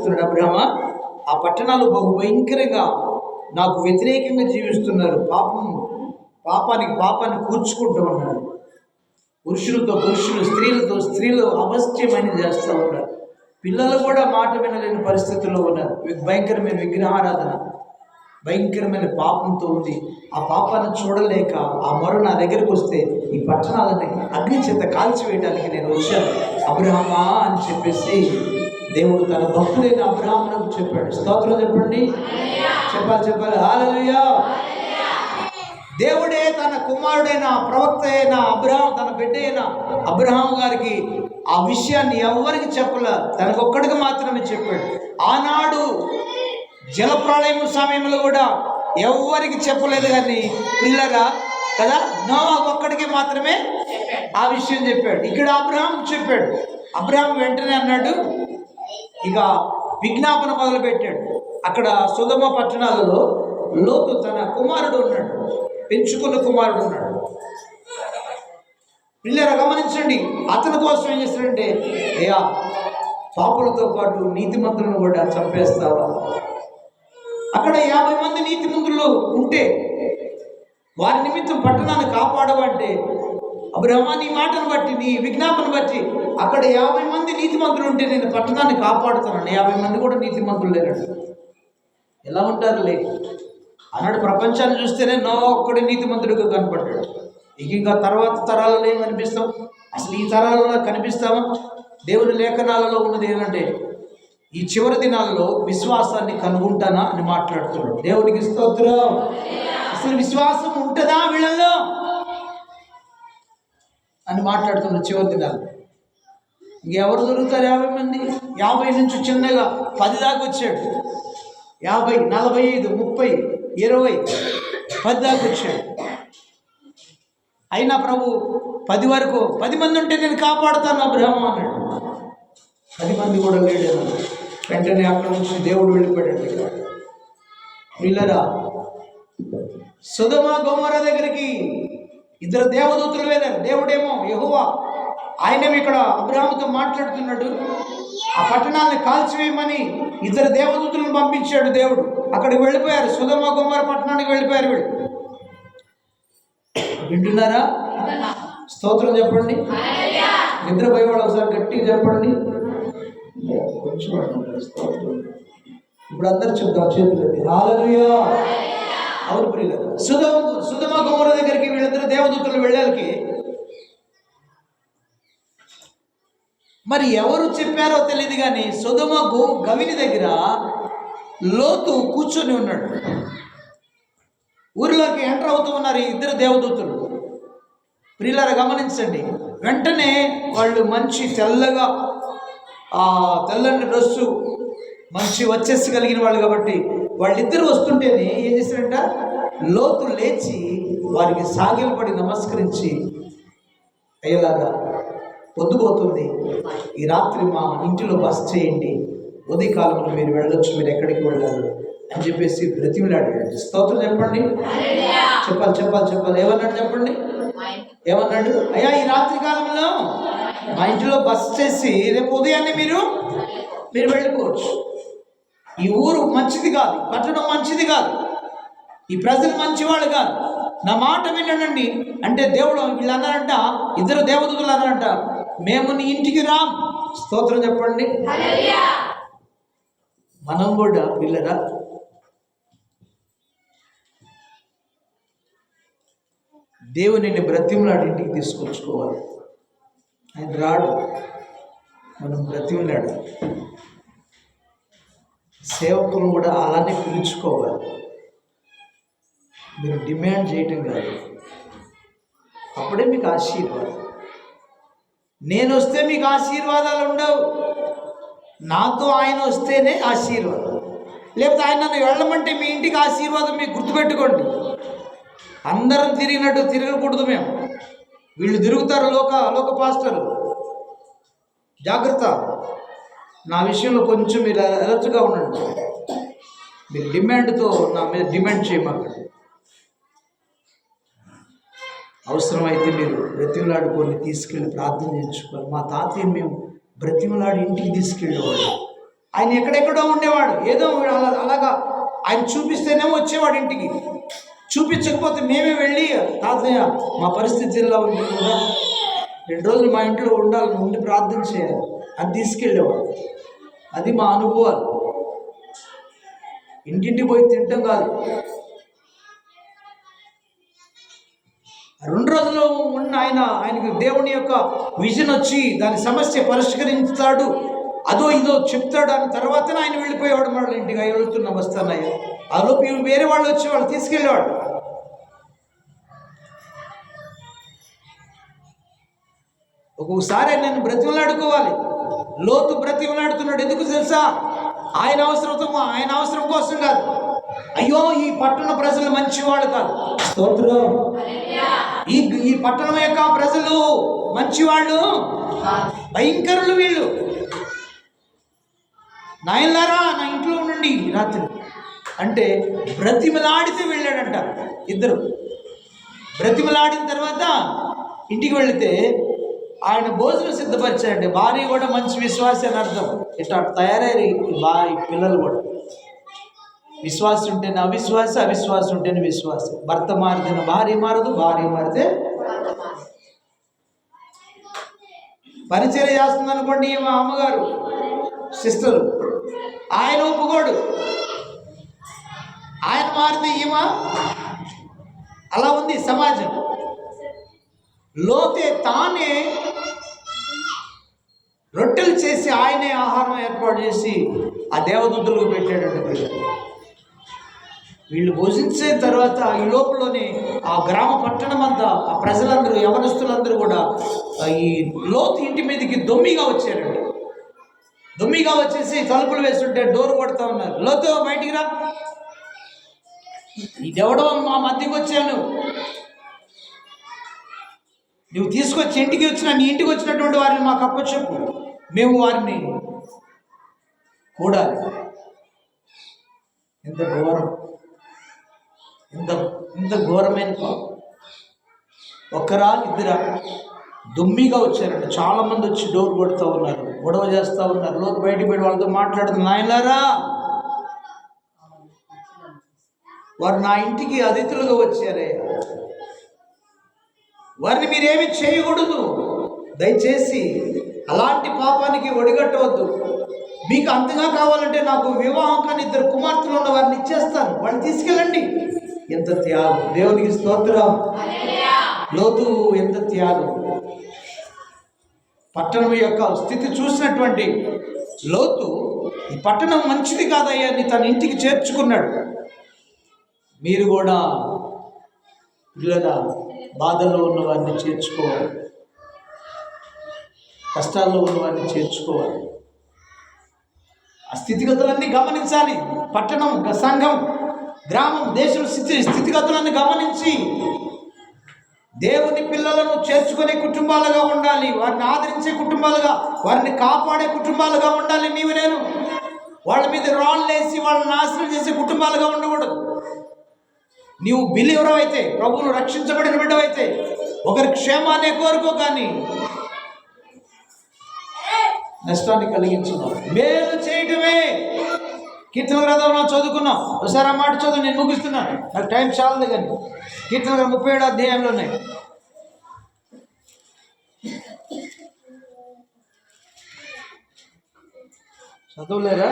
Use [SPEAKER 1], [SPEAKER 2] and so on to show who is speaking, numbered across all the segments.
[SPEAKER 1] చెప్తున్నాడు, అబ్రహమా, ఆ పట్టణాలు బహు భయంకరంగా నాకు వ్యతిరేకంగా జీవిస్తున్నారు, పాపాన్ని కూర్చుకుంటూ ఉన్నారు, పురుషులతో పురుషులు, స్త్రీలతో స్త్రీలు అవశ్యమైన చేస్తూ ఉన్నారు, పిల్లలు కూడా మాట వినలేని పరిస్థితుల్లో ఉన్నారు, భయంకరమైన విగ్రహారాధన, భయంకరమైన పాపంతో ఉంది. ఆ పాపాన్ని చూడలేక ఆ మొర నా దగ్గరకు వస్తే ఈ పట్టణాలని అగ్ని చేత కాల్చివేయడానికి నేను వచ్చాను అబ్రహమా అని చెప్పేసి దేవుడు తన భక్తుడైన అబ్రహామునకు చెప్పాడు. స్తోత్రం చెప్పండి, చెప్పాలి హల్లెలూయా. దేవుడే తన కుమారుడైన ప్రవక్త అయిన అబ్రహాం, తన బిడ్డ అయిన అబ్రహాం గారికి ఆ విషయాన్ని ఎవరికి చెప్పలే, తనకొక్కడికి మాత్రమే చెప్పాడు. ఆనాడు జలప్రళయం సమయంలో కూడా ఎవరికి చెప్పలేదు, కానీ పిల్లరా కదా, నోవాకు ఒక్కడికి మాత్రమే ఆ విషయం చెప్పాడు. ఇక్కడ అబ్రహాం చెప్పాడు. అబ్రహాం వెంటనే అన్నాడు, ఇక విజ్ఞాపన మొదలుపెట్టాడు. అక్కడ సొదొమ పట్టణాలలో లోతు తన కుమారుడు ఉన్నాడు, పెంచుకున్న కుమారుడు ఉన్నాడు. పిల్లరా గమనించండి, అతని కోసం ఏం చేస్తాడంటే, అయ్యా పాపులతో పాటు నీతిమంతులను కూడా చంపేస్తావా? అక్కడ 50 మంది నీతిమంతులు ఉంటే వారి నిమిత్తం పట్టణాన్ని కాపాడవంటే, అబ్రహమా నీ మాటను బట్టి, నీ విజ్ఞాపన బట్టి అక్కడ 50 మంది నీతిమంతులు ఉంటే నేను పట్టణాన్ని కాపాడుతున్నాను. 50 మంది కూడా నీతిమంతులు లేరండి. ఎలా ఉంటారు లే అన్నాడు. ప్రపంచాన్ని చూస్తేనే నోవా ఒక్కడే నీతిమంతుడిగా కనపడ్డాడు. ఇంకా తర్వాత తరాలలో ఏం కనిపిస్తాం? అసలు ఈ తరాలలో కనిపిస్తామా? దేవుని లేఖనాలలో ఉన్నది ఏంటంటే, ఈ చివరి దినాలలో విశ్వాసాన్ని కనుగొంటానా అని మాట్లాడుతున్నాడు. దేవునికి స్తోత్రం. అసలు విశ్వాసం ఉంటుందా వీళ్ళలో అని మాట్లాడుతున్నాడు. చివరి దినాలు ఇంకెవరు దొరుకుతారు? 50 మంది, 50 నుంచి చిన్నగా 10 దాకా వచ్చాడు. 50, 45, 30, 20, 10 దాకా వచ్చాడు. అయినా ప్రభు 10 వరకు 10 మంది ఉంటే నేను కాపాడుతాను అబ్రహాం అన్నాడు. 10 మంది కూడా లేడు. వెంటనే అక్కడ నుంచి దేవుడు వెళ్ళిపోయాడు. పిల్లరా, సొదొమ గొమొర్రా దగ్గరికి 2 దేవదూతలు వెళ్ళారు. దేవుడేమో యెహోవా, ఆయనేమో ఇక్కడ అబ్రహాముతో మాట్లాడుతున్నాడు. ఆ పట్టణాన్ని కాల్చివేయమని 2 దేవదూతలను పంపించాడు దేవుడు. అక్కడికి వెళ్ళిపోయారు, సొదొమ గొమొర్రా పట్టణానికి వెళ్ళిపోయారు వీళ్ళు. వింటున్నారా? స్తోత్రం చెప్పండి. నిద్రపోయేవాడు ఒకసారి గట్టిగా చెప్పండి. కొంచెం స్తోత్రం. ఇప్పుడు అందరు చెప్తాం చేతులు. హల్లెలూయా. అవును ప్రియులారా, సొదొమ గొమొర్రా దగ్గరికి వీళ్ళిద్దరు దేవదూతలు వెళ్ళాలికి మరి ఎవరు చెప్పారో తెలియదు, కానీ సొదొమ గవిని దగ్గర లోతు కూర్చొని ఉన్నాడు. ఊరిలోకి ఎంటర్ అవుతూ ఉన్నారు ఈ 2 దేవదూతలు. ప్రియులారా గమనించండి. వెంటనే వాళ్ళు మంచి తెల్లని డ్రెస్సు, మంచి వచ్చేసి కలిగిన వాళ్ళు కాబట్టి వాళ్ళిద్దరు వస్తుంటేనే ఏం చేశారంట, లోతు లేచి వారికి సాగిలపడి నమస్కరించి, అయ్యేలాగా పొద్దుపోతుంది, ఈ రాత్రి మా ఇంటిలో బస చేయండి, ఉదయకాలంలో మీరు వెళ్ళొచ్చు, మీరు ఎక్కడికి వెళ్ళాలి అని చెప్పేసి బ్రతిమిలాడాడు. స్తోత్రం చెప్పండి. చెప్పాలి. ఏమన్నాడు చెప్పండి? ఏమన్నాడు? అయ్యా ఈ రాత్రి కాలంలో మా ఇంటిలో బస చేసి రేపు ఉదయాన్నే మీరు వెళ్ళిపోవచ్చు. ఈ ఊరు మంచిది కాదు, పట్టణం మంచిది కాదు, ఈ ప్రజలు మంచివాళ్ళు కాదు, నా మాట వినండి అంటే దేవుడు వీళ్ళు అన్నారంట, 2 దేవదూతలు అన్నారంట, మేము నీ ఇంటికి రాం. స్తోత్రం చెప్పండి. మనం కూడా పిల్లరా దేవునిని బ్రతిమలాడి ఇంటికి తీసుకొచ్చుకోవాలి. ఆయన రాడు, మనం బ్రతిమలాడు. సేవకులను కూడా అలానే పిలుచుకోవాలి. మీరు డిమాండ్ చేయటం కాదు, అప్పుడే మీకు ఆశీర్వాదం. నేను వస్తే మీకు ఆశీర్వాదాలు ఉండవు, నాతో ఆయన వస్తేనే ఆశీర్వాదం. లేకపోతే ఆయన నన్ను వెళ్ళమంటే మీ ఇంటికి ఆశీర్వాదం. మీకు గుర్తుపెట్టుకోండి, అందరం తిరిగినట్టు తిరగకూడదు. మేము వీళ్ళు తిరుగుతారు, లోక పాస్టర్లు. జాగ్రత్త, నా విషయంలో కొంచెం మీరు అలర్ట్గా ఉండండి. మీరు డిమాండ్తో నా మీద డిమాండ్ చేయమాకండి. అవసరమైతే మీరు బ్రతిమలాడుకొని తీసుకెళ్ళి ప్రార్థన చేయించుకోవాలి. మా తాతయ్య మేము బ్రతిమలాడి ఇంటికి తీసుకెళ్ళేవాడు. ఆయన ఎక్కడెక్కడో ఉండేవాడు, ఏదో అలాగా ఆయన చూపిస్తేనేమో వచ్చేవాడు ఇంటికి. చూపించకపోతే మేమే వెళ్ళి, తాతయ్య మా పరిస్థితి ఇలా ఉంది కూడా, 2 రోజులు మా ఇంట్లో ఉండాలని ఉండి ప్రార్థన చేయాలి అని తీసుకెళ్ళేవాడు. అది మా అనుభవాలు. ఇంటింటికి పోయి తింటాం కాదు. 2 రోజులు ఉన్న ఆయనకి దేవుని యొక్క విజన్ వచ్చి దాని సమస్య పరిష్కరించుతాడు, అదో ఇదో చెప్తాడు. అని తర్వాతనే ఆయన వెళ్ళిపోయేవాడు వాళ్ళ ఇంటికి. వెళ్తున్నా వస్తానయ్య, ఆలోపు వేరే వాళ్ళు వచ్చి వాళ్ళు తీసుకెళ్ళేవాడు. ఒక్కొక్కసారి నేను బ్రతిమలాడుకోవాలి. లోతు బ్రతిమలాడుతున్నాడు. ఎందుకు తెలుసా? ఆయన అవసరం కోసం కాదు. అయ్యో ఈ పట్టణ ప్రజలు మంచివాడు కాదు, స్తోత్రం. ఈ పట్టణం యొక్క ప్రజలు మంచివాళ్ళు, భయంకరులు వీళ్ళు. నాయనలారా నా ఇంట్లో ఉండండి రాత్రి అంటే బ్రతిమలాడితే వెళ్ళాడంట. ఇద్దరు బ్రతిమలాడిన తర్వాత ఇంటికి వెళితే ఆయన భోజనం సిద్ధపరిచాడండి. భార్య కూడా మంచి విశ్వాసం అని అర్థం. ఇట్లా తయారయ్యారు పిల్లలు కూడా. విశ్వాసం ఉంటేనే అవిశ్వాసం, అవిశ్వాసం ఉంటేనే విశ్వాసం. భర్త మారితేనే భార్య మారదు, భార్య మారితే. పరిచర్య చేస్తుంది అనుకోండి మా అమ్మగారు, సిస్టరు, ఆయన ఒప్పుకోడు, ఆయన మారితే ఈమె. అలా ఉంది సమాజం. లోతే తానే రొట్టెలు చేసి ఆయనే ఆహారం ఏర్పాటు చేసి ఆ దేవదూతలకు పెట్టాడంట. వీళ్ళు భోజించే తర్వాత ఈ లోపలనే ఆ గ్రామ పట్టణం అంతా, ఆ ప్రజలందరూ, యవనస్తులందరూ కూడా ఈ లోతు ఇంటి మీదకి దొమ్మిగా వచ్చారండి. దొమ్మిగా వచ్చేసి తలుపులు వేస్తుంటే డోర్ కొడతా ఉన్నారు. లోతు బయటికి రా, ఇదెవడో మా మధ్యకి వచ్చాను, నువ్వు తీసుకొచ్చి ఇంటికి వచ్చిన నీ ఇంటికి వచ్చినటువంటి వారిని మాకు అప్పచెప్పు, మేము వారిని కూడాలి. ఎంత ఘోరం, ఇంత ఘోరమైన పాపం. ఒక్కరా ఇద్దరా దొమ్మిగా వచ్చారంట. చాలామంది వచ్చి డోర్ కొడుతూ ఉన్నారు, గొడవ చేస్తూ ఉన్నారు. లోతు బయటికి పోయి వాళ్ళతో మాట్లాడుతున్నారు. నాయనలారా, వారు నా ఇంటికి అతిథులుగా వచ్చారే, వారిని మీరేమి చేయకూడదు. దయచేసి అలాంటి పాపానికి ఒడిగట్టవద్దు. మీకు అంతగా కావాలంటే నాకు వివాహం కానీ 2 కుమార్తెలు ఉన్న వారిని ఇచ్చేస్తాను, వాళ్ళని తీసుకెళ్ళండి. ఎంత త్యాగం! దేవునికి స్తోత్రం. లోతు ఎంత త్యాగం! పట్టణం యొక్క స్థితి చూసినటువంటి లోతు, ఈ పట్టణం మంచిది కాదయ్యా అని తన ఇంటికి చేర్చుకున్నాడు. మీరు కూడా పిల్లల బాధల్లో ఉన్న వారిని చేర్చుకోవాలి, కష్టాల్లో ఉన్న వారిని చేర్చుకోవాలి. ఆ స్థితిగతులన్నీ గమనించాలి. పట్టణం, సంఘం, గ్రామం, దేశం స్థితిగతులన్నీ గమనించి దేవుని పిల్లలను చేర్చుకునే కుటుంబాలుగా ఉండాలి. వారిని ఆదరించే కుటుంబాలుగా, వారిని కాపాడే కుటుంబాలుగా ఉండాలి. నేను వాళ్ళ మీద రాళ్ళు వేసి వాళ్ళని నాశనం చేసే కుటుంబాలుగా ఉండకూడదు. నీవు బిలీవర్ అయితే, ప్రభువును రక్షించబడిన బిడ్డవైతే ఒకరి క్షేమాన్ని కోరుకో, కానీ నష్టాన్ని కలిగించున్నావు. మేలు చేయటమే కీర్తన గ్రంథంలో చదువుకున్నాం. ఒకసారి ఆ మాట చదువు, నేను ముగిస్తున్నాను, నాకు టైం చాలదు. కానీ కీర్తన గ్రంథం 37వ అధ్యాయంలో ఉన్నాయి. చదవలేరా?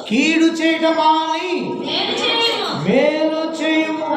[SPEAKER 1] కీడు చేయటమాని మేలు చేయము,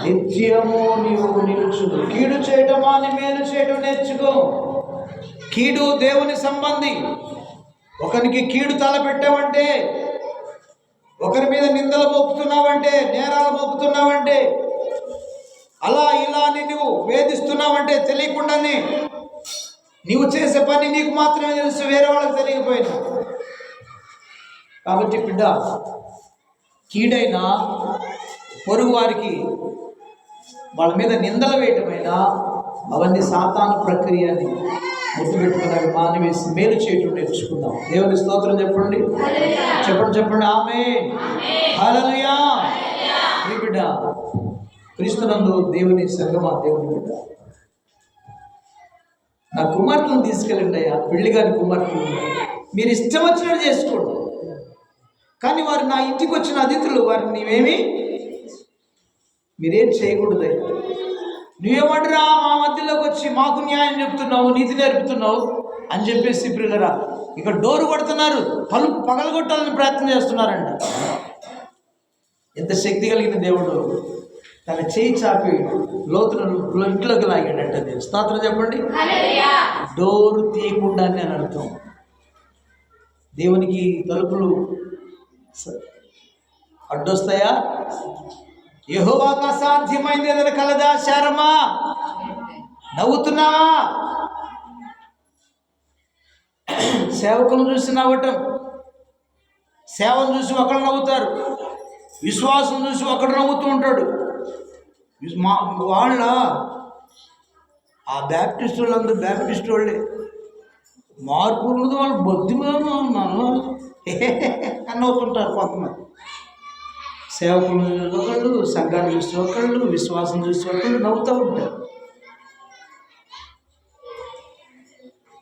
[SPEAKER 1] నిత్యము నీవు నిలుచుడు. కీడు చేయటమాని మేలు చేయడం నేర్చుకో. కీడు దేవుని సంబంధి. ఒకరికి కీడు తలపెట్టావంటే, ఒకరి మీద నిందలు మోపుతున్నావంటే, నేరాలు మోపుతున్నావంటే, అలా ఇలా అని నువ్వు వేధిస్తున్నావంటే తెలియకుండానే నీవు చేసే పని నీకు మాత్రమే తెలుసు, వేరే వాళ్ళకి తెలియకపోయినా. కాబట్టి బిడ్డ, కీడైనా పొరుగు వారికి వాళ్ళ మీద నిందలు వేయటమైనా అవన్నీ సాతాను ప్రక్రియ అని గుర్తుపెట్టుకున్నాడు. మానవేసి మేలు చేయటం నేర్చుకుందాం. దేవుని స్తోత్రం చెప్పండి, చెప్పండి. ఆమేన్, హల్లెలూయా. ఈ బిడ్డ, క్రీస్తునందు దేవుని సంగమా, దేవుని బిడ్డ, నా కుమార్తెను తీసుకెళ్ళండి అయ్యా, పెళ్లి కాని కుమార్తెను, మీరు ఇష్టం వచ్చినట్టు చేసుకోండి, కానీ వారు నా ఇంటికి వచ్చిన అతిథులు, వారిని మీరేం చేయకూడదయ్యా. నువ్వేమంటారా మా మధ్యలోకి వచ్చి మాకు న్యాయం చెప్తున్నావు, నీతి నేర్పుతున్నావు అని చెప్పేసి పిల్లరా ఇక్కడ డోరు కొడుతున్నారు, తలుపు పగలగొట్టాలని ప్రయత్నం చేస్తున్నారంట. ఎంత శక్తి కలిగిన దేవుడు తన చేయి చాపి లోతును ఇంట్లోకి లాగాడంట. దేవుడు స్తోత్రం చెప్పండి. డోరు తీయకుండానే అని అర్థం. దేవునికి తలుపులు అడ్డొస్తాయా? యెహోవాకు అసాధ్యమైంది ఏదైనా కలదా? శారమా, నవ్వుతున్నావా? సేవకులను చూసి నవ్వటం, సేవను చూసి ఒకళ్ళు నవ్వుతారు, విశ్వాసం చూసి ఒకడు నవ్వుతూ ఉంటాడు. వాళ్ళ ఆ బ్యాప్టిస్ట్ వాళ్ళందరూ బ్యాప్టిస్ట్ వాళ్ళే, మార్పు ఉన్నది, వాళ్ళు బొద్దు నన్ను అని నవ్వుతుంటారు కొంతమంది. సేవకులు ఒకళ్ళు, సంఘాన్ని చూసి ఒకళ్ళు, విశ్వాసం చూసి ఒకళ్ళు నవ్వుతూ ఉంటారు.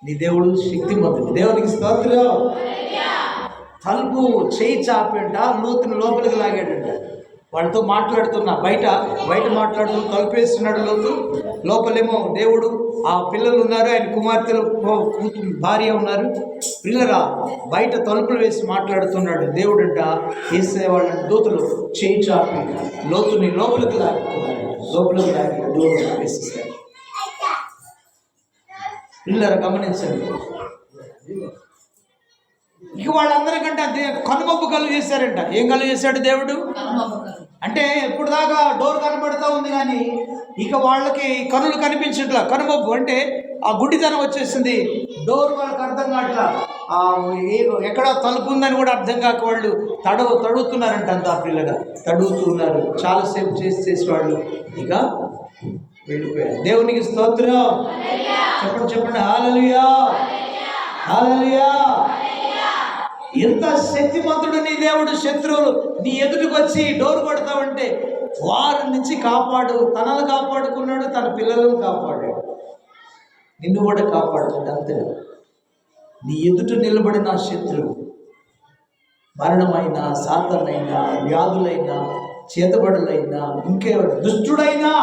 [SPEAKER 1] నీ దేవుడు శక్తిమంతుడు. దేవునికి స్తోత్రం. తలుపు చేయి చాపంట లోతుని లోపలికి లాగాడంట. వాళ్ళతో మాట్లాడుతున్నా, బయట మాట్లాడుతూ తలుపేస్తున్నాడు లోతు. లోపలేమో దేవుడు, ఆ పిల్లలు ఉన్నారు, ఆయన కుమార్తెలు భార్య ఉన్నారు. పిల్లరా బయట తలుపులు వేసి మాట్లాడుతున్నాడు దేవుడు అంట. వేసే వాళ్ళ దూతలు చేయి చాపి లోతుని లోపలికి లాగి డోర్ వేసేసాడు. పిల్లరా గమనించండి. ఇక వాళ్ళందరికంటే కనుమబ్బు కలుగు చేశారంట. ఏం కలుగు చేశాడు దేవుడు అంటే, ఇప్పుడు దాకా డోర్ కనబడుతూ ఉంది కానీ ఇక వాళ్ళకి కనులు కనిపించట్లా. కనుమబ్బు అంటే ఆ గుడ్డితనం వచ్చేసింది. డోర్ వాళ్ళకి అర్థం కావట్లా, ఎక్కడ తలుపు ఉందని కూడా అర్థం కాక వాళ్ళు తడుగుతున్నారంట. అంత పిల్లగా తడుగుతున్నారు. చాలాసేపు చేసి వాళ్ళు ఇక వెళ్ళిపోయారు. దేవునికి స్తోత్రం. చెప్పండి హల్లెలూయా, హల్లెలూయా. ఎంత శక్తిమంతుడు నీ దేవుడు. శత్రువులు నీ ఎదుటికి వచ్చి డోర్ కొడతావంటే వారి నుంచి తనను కాపాడుకున్నాడు, తన పిల్లలను కాపాడాడు, నిన్ను కూడా కాపాడుతాడు. అంతే. నీ ఎదుట నిలబడిన శత్రువు మరణమైనా, సాతానైనా, వ్యాధులైనా, చేతబడులైనా, ఇంకే దుష్టుడైనా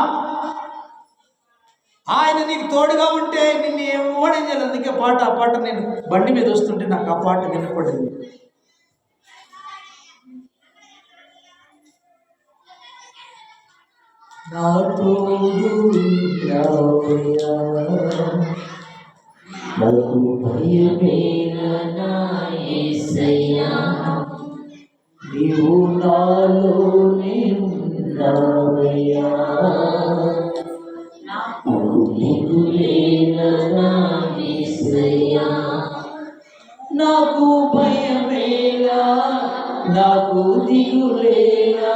[SPEAKER 1] ఆయన నీకు తోడుగా ఉంటే నిన్ను ఏమోడేం చేయాలి. అందుకే ఆ పాట నేను బండి మీద వస్తుంటే నాకు ఆ పాట వినపడింది. నా తోడు నాకు భయమేనా యేసయ్యా, నీవు నాలోనే ఉన్నావయ్యా, నాకు భయమేలా, నాకు దిగులేలా,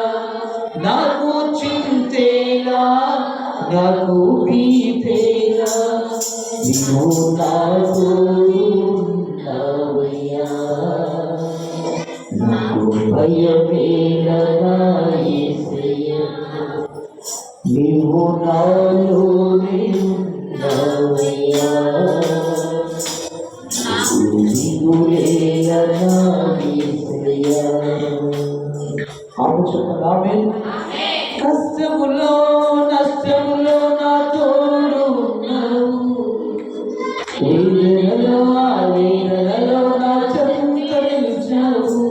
[SPEAKER 1] నాకు చింతేలా, నాకు భీతేలా, నీవు నాతో ఉన్నావయ్యా, నాకు భయమేలా యేసయ్యా, నీవు నాలోనే ఉన్నావయ్యా, దిగులేలా యేసయ్యా. ఆమెన్. కష్టములో నష్టములో నా తోడు ఉన్నావు, వేదనలో వేదనలో నా చెంత నిలిచావు,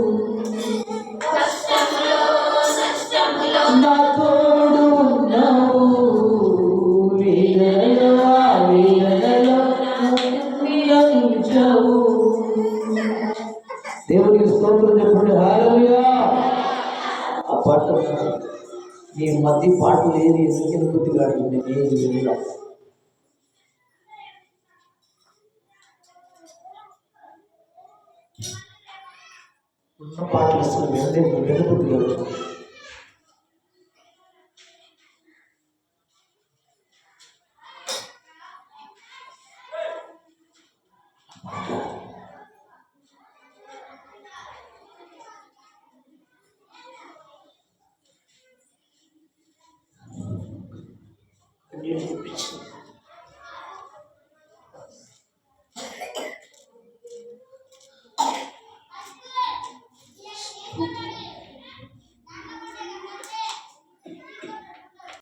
[SPEAKER 1] నా తోడు ఉన్నావు, వేదనలో వేదనలో నిలిచావు. దేవునికి స్తోత్రం చెప్పండి హల్లెలూయా. ఆ పాట ఈ మధ్య పాటలు ఏది ఎందుకు బుద్ధిగా అడిగింది ఏది వినలా. ఉన్న పాటలు ఇస్తున్న వెనుబుద్ధి కాదు.